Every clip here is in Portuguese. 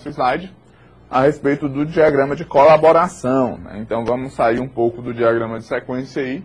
slide a respeito do diagrama de colaboração, né? Então vamos sair um pouco do diagrama de sequência aí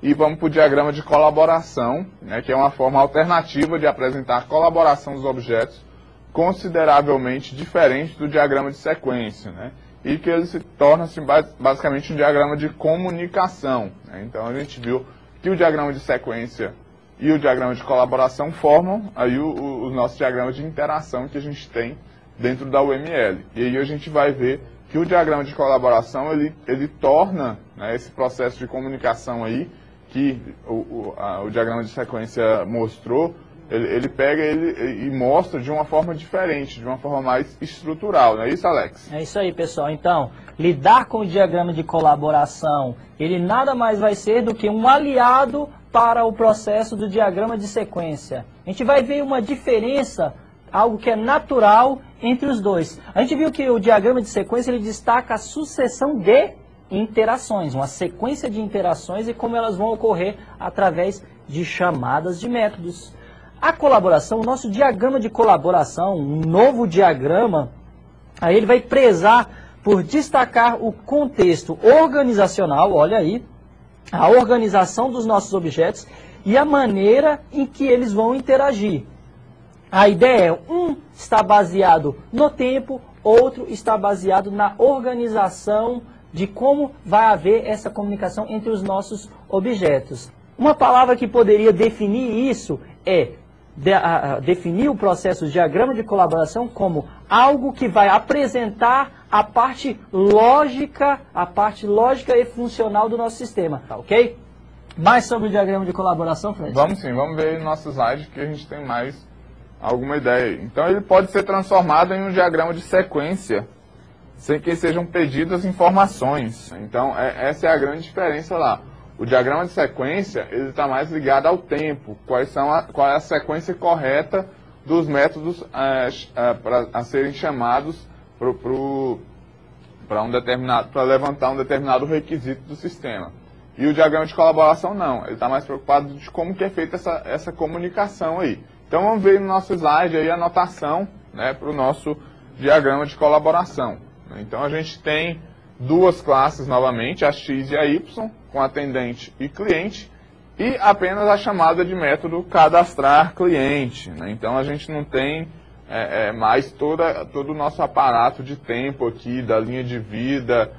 e vamos para o diagrama de colaboração, né, que é uma forma alternativa de apresentar a colaboração dos objetos consideravelmente diferente do diagrama de sequência, né? E que ele se torna-se basicamente um diagrama de comunicação, né? Então a gente viu que o diagrama de sequência e o diagrama de colaboração formam aí o nosso diagrama de interação que a gente tem dentro da UML. E aí a gente vai ver que o diagrama de colaboração ele torna, né, esse processo de comunicação aí que o diagrama de sequência mostrou, ele pega e mostra de uma forma diferente, de uma forma mais estrutural, não é isso, Alex? É isso aí, pessoal. Então, lidar com o diagrama de colaboração, ele nada mais vai ser do que um aliado para o processo do diagrama de sequência. A gente vai ver uma diferença, algo que é natural entre os dois. A gente viu que o diagrama de sequência ele destaca a sucessão de interações, uma sequência de interações e como elas vão ocorrer através de chamadas de métodos. A colaboração, o nosso diagrama de colaboração, um novo diagrama, aí ele vai prezar por destacar o contexto organizacional, olha aí, a organização dos nossos objetos e a maneira em que eles vão interagir. A ideia é, um está baseado no tempo, outro está baseado na organização de como vai haver essa comunicação entre os nossos objetos. Uma palavra que poderia definir isso é definir o processo de diagrama de colaboração como algo que vai apresentar a parte lógica e funcional do nosso sistema, tá ok? Mais sobre o diagrama de colaboração, Fred? Vamos sim, vamos ver no nosso slide que a gente tem mais alguma ideia. Então ele pode ser transformado em um diagrama de sequência sem que sejam pedidas informações. Então essa é a grande diferença lá. O diagrama de sequência ele está mais ligado ao tempo, qual é a sequência correta dos métodos a serem chamados para levantar um determinado requisito do sistema. E o diagrama de colaboração não, ele está mais preocupado de como que é feita essa comunicação aí. Então vamos ver no nosso slide aí a notação, né, para o nosso diagrama de colaboração. Então a gente tem duas classes novamente, a X e a Y, com atendente e cliente, e apenas a chamada de método cadastrar cliente, né? Então a gente não tem mais todo o nosso aparato de tempo aqui, da linha de vida,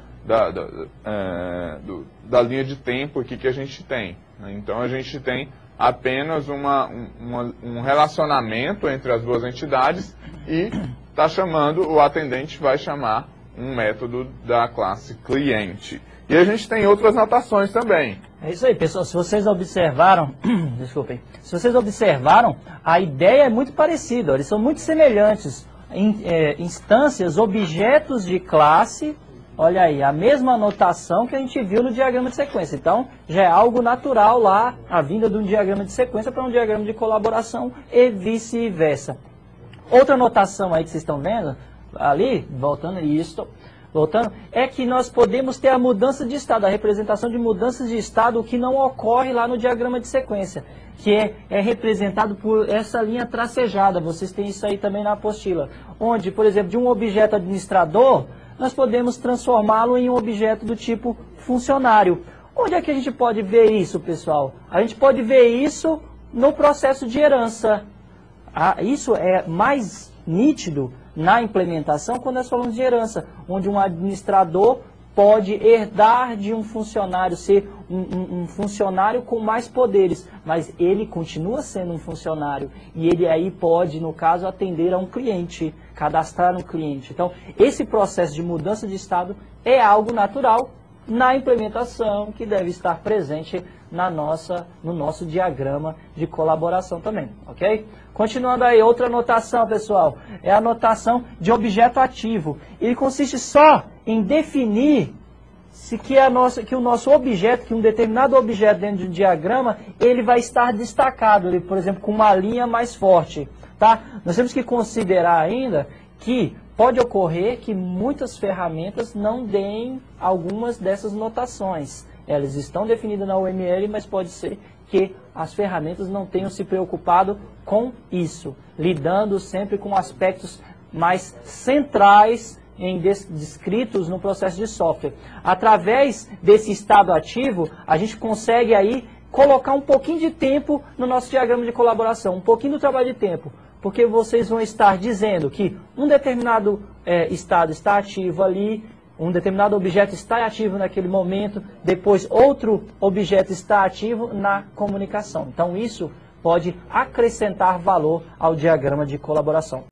da linha de tempo aqui que a gente tem, né? Então a gente tem apenas um relacionamento entre as duas entidades e está chamando, o atendente vai chamar um método da classe cliente. E a gente tem outras notações também. É isso aí, pessoal. Se vocês observaram, desculpem, se vocês observaram, a ideia é muito parecida, eles são muito semelhantes. Instâncias, objetos de classe, olha aí, a mesma notação que a gente viu no diagrama de sequência. Então, já é algo natural lá, a vinda de um diagrama de sequência para um diagrama de colaboração e vice-versa. Outra notação aí que vocês estão vendo, ali, voltando, é que nós podemos ter a mudança de estado, a representação de mudanças de estado que não ocorre lá no diagrama de sequência, que é representado por essa linha tracejada, vocês têm isso aí também na apostila, onde, por exemplo, de um objeto administrador, nós podemos transformá-lo em um objeto do tipo funcionário. Onde é que a gente pode ver isso, pessoal? A gente pode ver isso no processo de herança. Isso é mais nítido na implementação quando nós falamos de herança, onde um administrador pode herdar de um funcionário, ser um funcionário com mais poderes, mas ele continua sendo um funcionário e ele aí pode, no caso, atender a um cliente, cadastrar um cliente. Então, esse processo de mudança de estado é algo natural na implementação que deve estar presente no nosso diagrama de colaboração também, ok? Continuando aí, outra anotação, pessoal, é a notação de objeto ativo. Ele consiste só em definir que o nosso objeto, que um determinado objeto dentro de um diagrama, ele vai estar destacado, por exemplo, com uma linha mais forte, tá? Nós temos que considerar ainda que pode ocorrer que muitas ferramentas não deem algumas dessas notações. Elas estão definidas na UML, mas pode ser que as ferramentas não tenham se preocupado com isso, lidando sempre com aspectos mais centrais descritos no processo de software. Através desse estado ativo, a gente consegue aí colocar um pouquinho de tempo no nosso diagrama de colaboração, um pouquinho do trabalho de tempo, porque vocês vão estar dizendo que um determinado estado está ativo ali, um determinado objeto está ativo naquele momento, depois outro objeto está ativo na comunicação. Então isso pode acrescentar valor ao diagrama de colaboração.